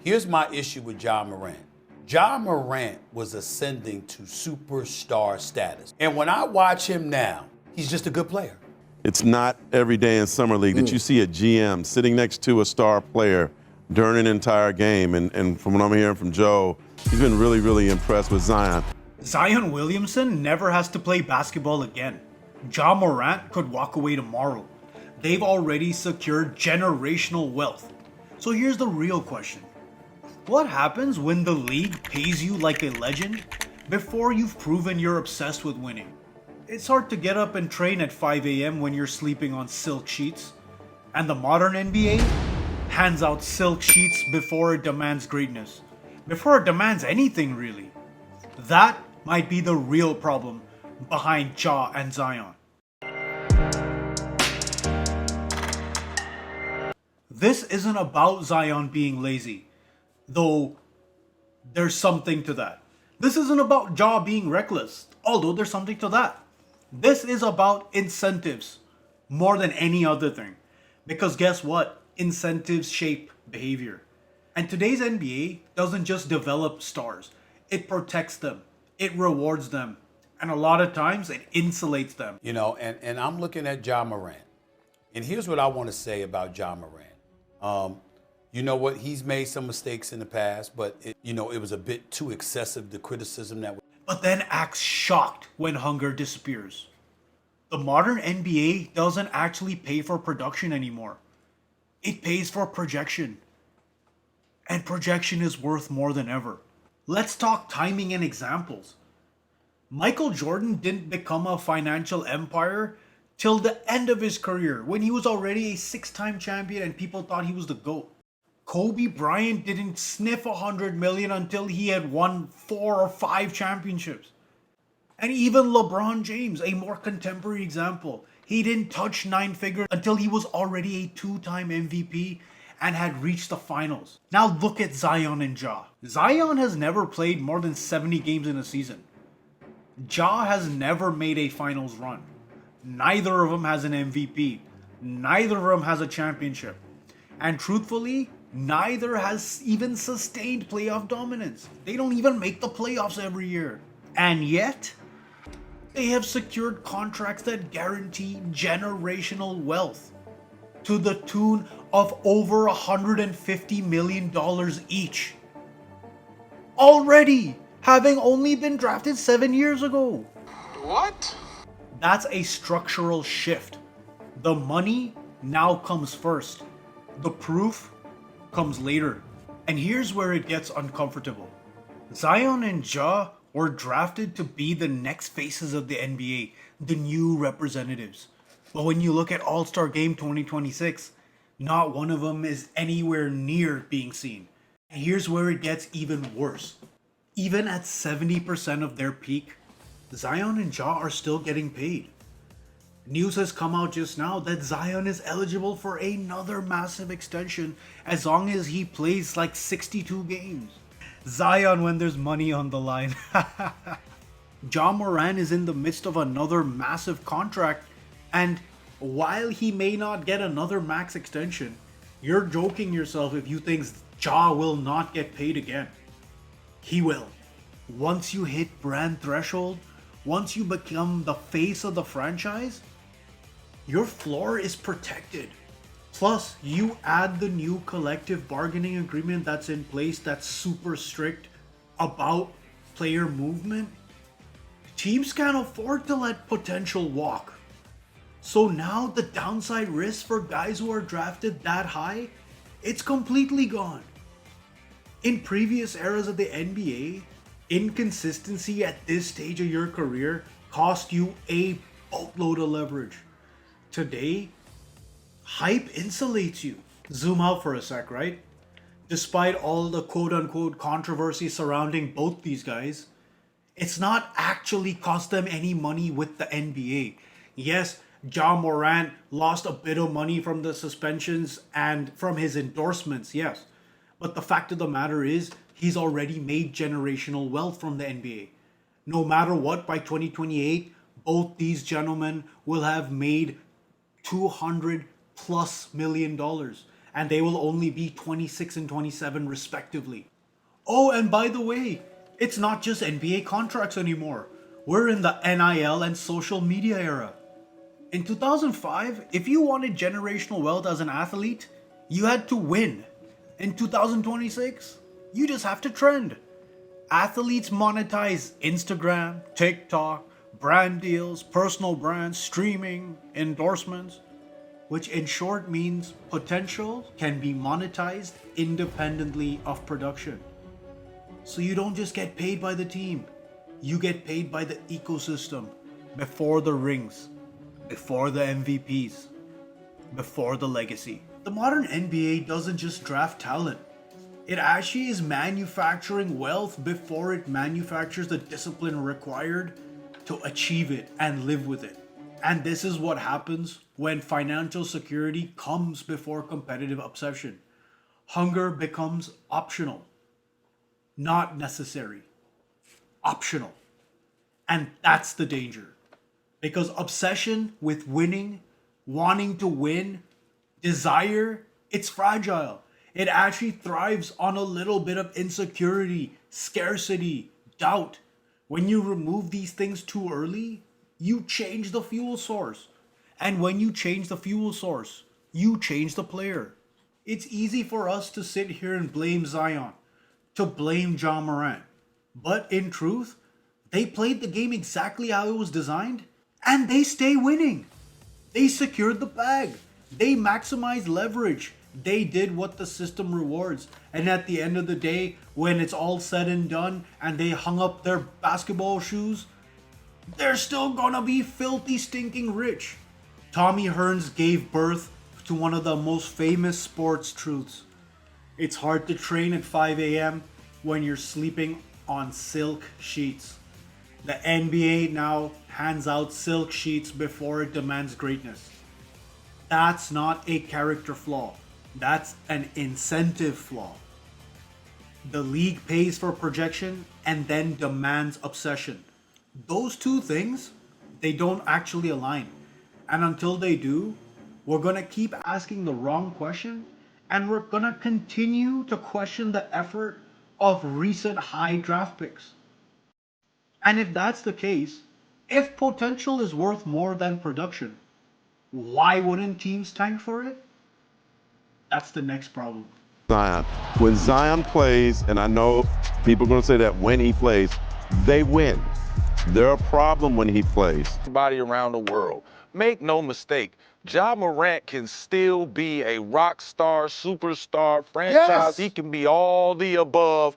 Here's my issue with Ja Morant. Ja Morant was ascending to superstar status. And when I watch him now, he's just a good player. It's not every day in Summer League that you see a GM sitting next to a star player during an entire game. And from what I'm hearing from Joe, he's been really, really impressed with Zion. Zion Williamson never has to play basketball again. Ja Morant could walk away tomorrow. They've already secured generational wealth. So here's the real question. What happens when the league pays you like a legend before you've proven you're obsessed with winning? It's hard to get up and train at 5 a.m. when you're sleeping on silk sheets. And the modern NBA hands out silk sheets before it demands greatness. Before it demands anything, really. That might be the real problem behind Ja and Zion. This isn't about Zion being lazy, though there's something to that. This isn't about Ja being reckless, although there's something to that. This is about incentives more than any other thing. Because guess what? Incentives shape behavior. And today's NBA doesn't just develop stars, it protects them, it rewards them, and a lot of times it insulates them. You know, and I'm looking at Ja Morant. And here's what I want to say about Ja Morant. You know what? He's made some mistakes in the past, but it was a bit too excessive, the criticism that. But then acts shocked when hunger disappears. The modern NBA doesn't actually pay for production anymore. It pays for projection. And projection is worth more than ever. Let's talk timing and examples. Michael Jordan didn't become a financial empire till the end of his career, when he was already a 6-time champion and people thought he was the GOAT. Kobe Bryant didn't sniff 100 million until he had won 4 or 5 championships. And even LeBron James, a more contemporary example, he didn't touch 9 figures until he was already a 2-time MVP and had reached the finals. Now look at Zion and Ja. Zion has never played more than 70 games in a season. Ja has never made a finals run. Neither of them has an MVP. Neither of them has a championship. And truthfully, neither has even sustained playoff dominance. They don't even make the playoffs every year. And yet, they have secured contracts that guarantee generational wealth to the tune of over $150 million each. Already, having only been drafted 7 years ago. What? That's a structural shift. The money now comes first. The proof comes later. And here's where it gets uncomfortable. Zion and Ja were drafted to be the next faces of the NBA, the new representatives. But when you look at All-Star Game 2026, not one of them is anywhere near being seen. And here's where it gets even worse. Even at 70% of their peak, Zion and Ja are still getting paid. News has come out just now that Zion is eligible for another massive extension as long as he plays like 62 games. Zion when there's money on the line. Ja Morant is in the midst of another massive contract, and while he may not get another max extension, you're joking yourself if you think Ja will not get paid again. He will. Once you hit brand threshold, once you become the face of the franchise, your floor is protected. Plus, you add the new collective bargaining agreement that's in place that's super strict about player movement. Teams can't afford to let potential walk. So now the downside risk for guys who are drafted that high, it's completely gone. In previous eras of the NBA, inconsistency at this stage of your career cost you a boatload of leverage. Today, hype insulates you. Zoom out for a sec, right? Despite all the quote-unquote controversy surrounding both these guys, it's not actually cost them any money with the NBA. Yes, Ja Morant lost a bit of money from the suspensions and from his endorsements, yes. But the fact of the matter is, he's already made generational wealth from the NBA. No matter what, by 2028, both these gentlemen will have made $200+ million. and they will only be 26 and 27 respectively. Oh, and by the way, it's not just NBA contracts anymore. We're in the NIL and social media era. In 2005, if you wanted generational wealth as an athlete, you had to win. In 2026, you just have to trend. Athletes monetize Instagram, TikTok, brand deals, personal brands, streaming, endorsements, which in short means potential can be monetized independently of production. So you don't just get paid by the team, you get paid by the ecosystem before the rings, before the MVPs, before the legacy. The modern NBA doesn't just draft talent. It actually is manufacturing wealth before it manufactures the discipline required to achieve it and live with it. And this is what happens when financial security comes before competitive obsession. Hunger becomes optional, not necessary. Optional. And that's the danger. Because obsession with winning, wanting to win, desire, it's fragile. It actually thrives on a little bit of insecurity, scarcity, doubt. When you remove these things too early, you change the fuel source. And when you change the fuel source, you change the player. It's easy for us to sit here and blame Zion, to blame Ja Morant. But in truth, they played the game exactly how it was designed, and they stay winning. They secured the bag. They maximized leverage. They did what the system rewards. And at the end of the day, when it's all said and done and they hung up their basketball shoes, they're still gonna be filthy stinking rich. Tommy Hearns gave birth to one of the most famous sports truths. It's hard to train at 5 a.m. when you're sleeping on silk sheets. The NBA now hands out silk sheets before it demands greatness. That's not a character flaw. That's an incentive flaw. The league pays for projection and then demands obsession. Those two things, they don't actually align. And until they do, we're gonna keep asking the wrong question, and we're gonna continue to question the effort of recent high draft picks. And if that's the case, if potential is worth more than production, why wouldn't teams tank for it? That's the next problem. Zion. When Zion plays, and I know people are going to say that when he plays, they win. They're a problem when he plays. Everybody around the world. Make no mistake, Ja Morant can still be a rock star, superstar, franchise. Yes. He can be all the above